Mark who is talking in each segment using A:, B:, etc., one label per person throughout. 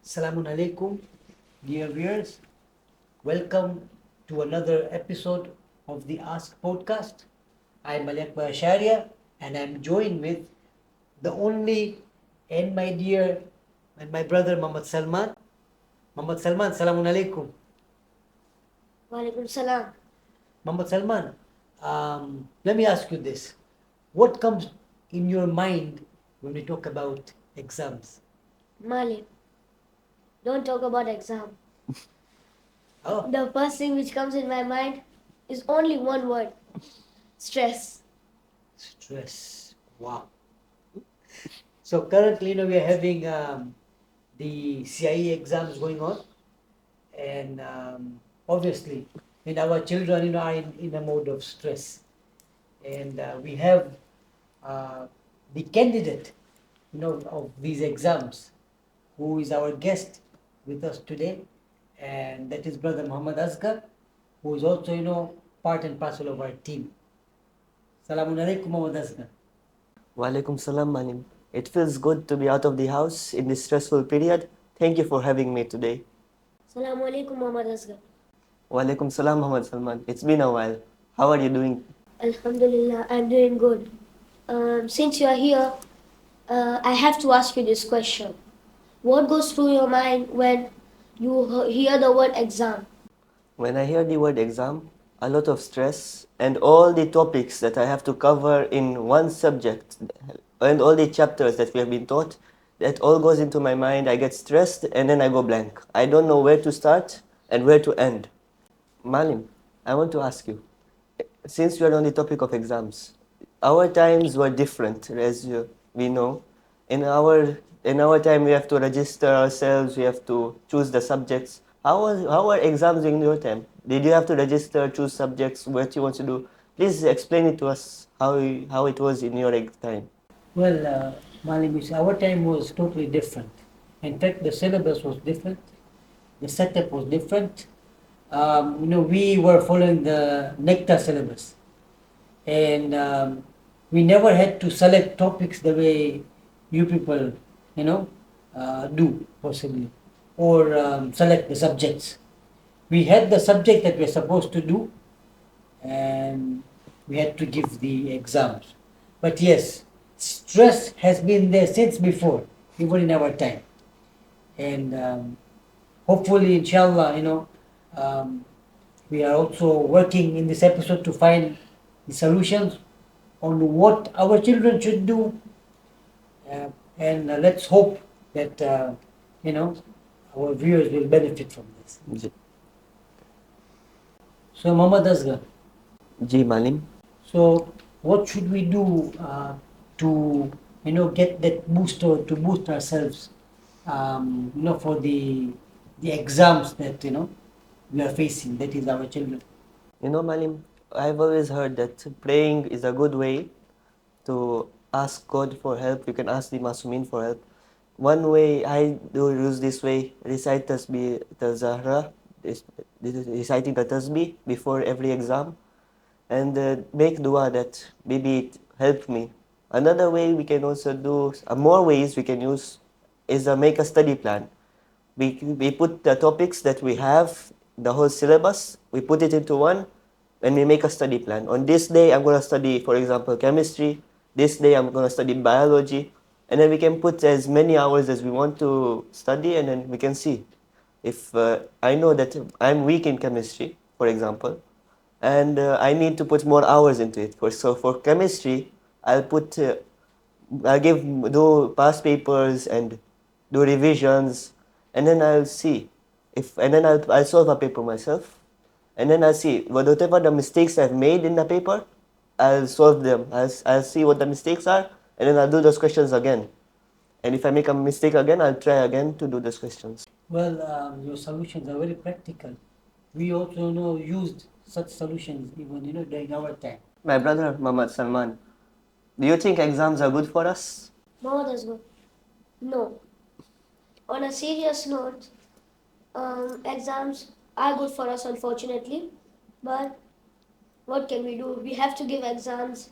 A: Assalamu alaikum, dear viewers. Welcome to another episode of the Ask podcast. I'm Aliakber Asharia and I'm joined with the only and my dear and my brother Muhammad Salman. Muhammad Salman, Assalamu alaikum.
B: Walaikum salam.
A: Muhammad Salman, let me ask you this. What comes in your mind when we talk about exams?
B: Malik, don't talk about exam.
A: Oh,
B: The first thing which comes in my mind is only one word: stress.
A: stress. Wow. So currently, we are having the CIE exams going on, and obviously, our children, are in a mode of stress, and we have the candidate, of these exams, who is our guest with us today, and that is Brother MohammedAsghar, who is also, part and parcel of our team. Salamun alaikum, MohammedAsghar.
C: Walaikum salam, Manim. It feels good to be out of the house in this stressful period. Thank you for having me today.
B: Assalamu alaikum, MohammedAsghar.
C: Walaikum salam, Muhammad Salman. It's been a while. How are you doing?
B: Alhamdulillah, I'm doing good. Since you are here, I have to ask you this question. What goes through your mind when you hear the word exam?
C: When I hear the word exam, a lot of stress and all the topics that I have to cover in one subject and all the chapters that we have been taught, that all goes into my mind. I get stressed and then I go blank. I don't know where to start and where to end. Malim, I want to ask you, since we are on the topic of exams, our times were different, as we know. In our time, we have to register ourselves. We have to choose the subjects. How are exams in your time? Did you have to register, choose subjects, what you want to do? Please explain it to us how it was in your time.
A: Well, Malim, our time was totally different. In fact, the syllabus was different. The setup was different. We were following the NECTA syllabus, and we never had to select topics the way you people, do possibly, or select the subjects. We had the subject that we're supposed to do, and we had to give the exams. But yes, stress has been there since before, even in our time. And hopefully, inshallah, we are also working in this episode to find the solutions on what our children should do. And let's hope that, our viewers will benefit from this. So, Muhammad Asghar,
C: Ji Malim.
A: so what should we do to get that boost, or to boost ourselves for the exams that we are facing, that is our children.
C: Malim, I've always heard that praying is a good way to ask God for help. You can ask the Masumin for help. One way I do use this way, recite Tasbih Zahra, reciting the Tasbih before every exam, and make dua that maybe it helped me. Another way we can also do, more ways we can use, is make a study plan. We put the topics that we have, the whole syllabus, we put it into one, and we make a study plan. On this day, I'm going to study, for example, chemistry. This day, I'm going to study biology. And then we can put as many hours as we want to study, and then we can see. If I know that I'm weak in chemistry, for example, and I need to put more hours into it. So for chemistry, do past papers and do revisions, and then I'll see and then I'll solve a paper myself, and then I'll see whatever the mistakes I've made in the paper, I'll solve them. I'll see what the mistakes are, and then I'll do those questions again. And if I make a mistake again, I'll try again to do those questions.
A: Well, your solutions are very practical. We also used such solutions even during our time.
C: My brother Muhammad Salman, do you think exams are good for us?
B: MohammedAsghar. No. On a serious note, exams are good for us, unfortunately, but what can we do? We have to give exams,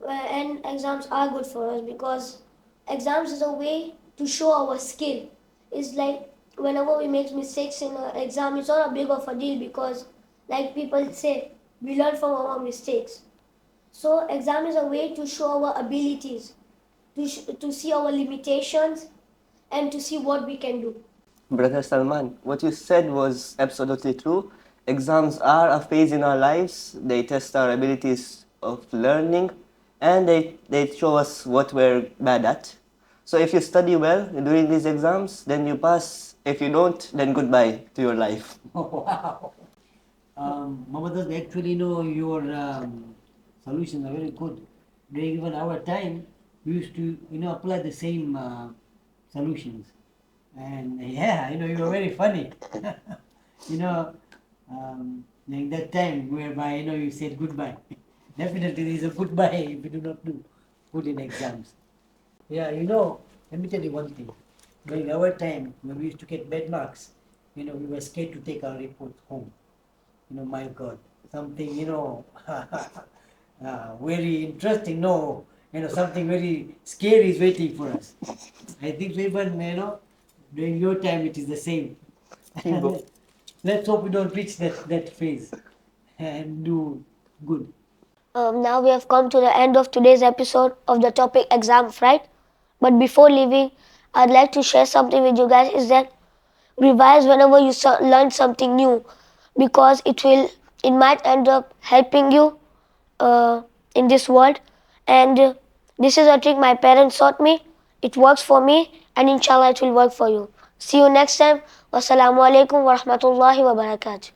B: and exams are good for us because exams is a way to show our skill is like whenever we make mistakes in an exam, it's not a big of a deal because, like people say, we learn from our mistakes. So exam is a way to show our abilities, to see our limitations, and to see what we can do.
C: Brother Salman, what you said was absolutely true. Exams are a phase in our lives. They test our abilities of learning and they show us what we're bad at. So if you study well during these exams, then you pass. If you don't, then goodbye to your life.
A: Wow. Mohammed, actually, your solutions are very good. During even our time, we used to, apply the same solutions. And yeah, you were very funny. you know, during that time whereby, you said goodbye. Definitely there is a goodbye if you do not do good in exams. Yeah, let me tell you one thing. During our time, when we used to get bad marks, we were scared to take our report home. My God, something, very interesting, no, something very scary is waiting for us. I think even, during your time it is the same.
C: Timbo.
A: Let's hope we don't reach that phase and do good.
B: Now we have come to the end of today's episode of the topic exam fright. But before leaving, I'd like to share something with you guys is that revise whenever you learn something new because it might end up helping you in this world. And this is a trick my parents taught me. It works for me and inshallah it will work for you. See you next time. Wassalamu alaikum wa rahmatullahi wa barakatuh.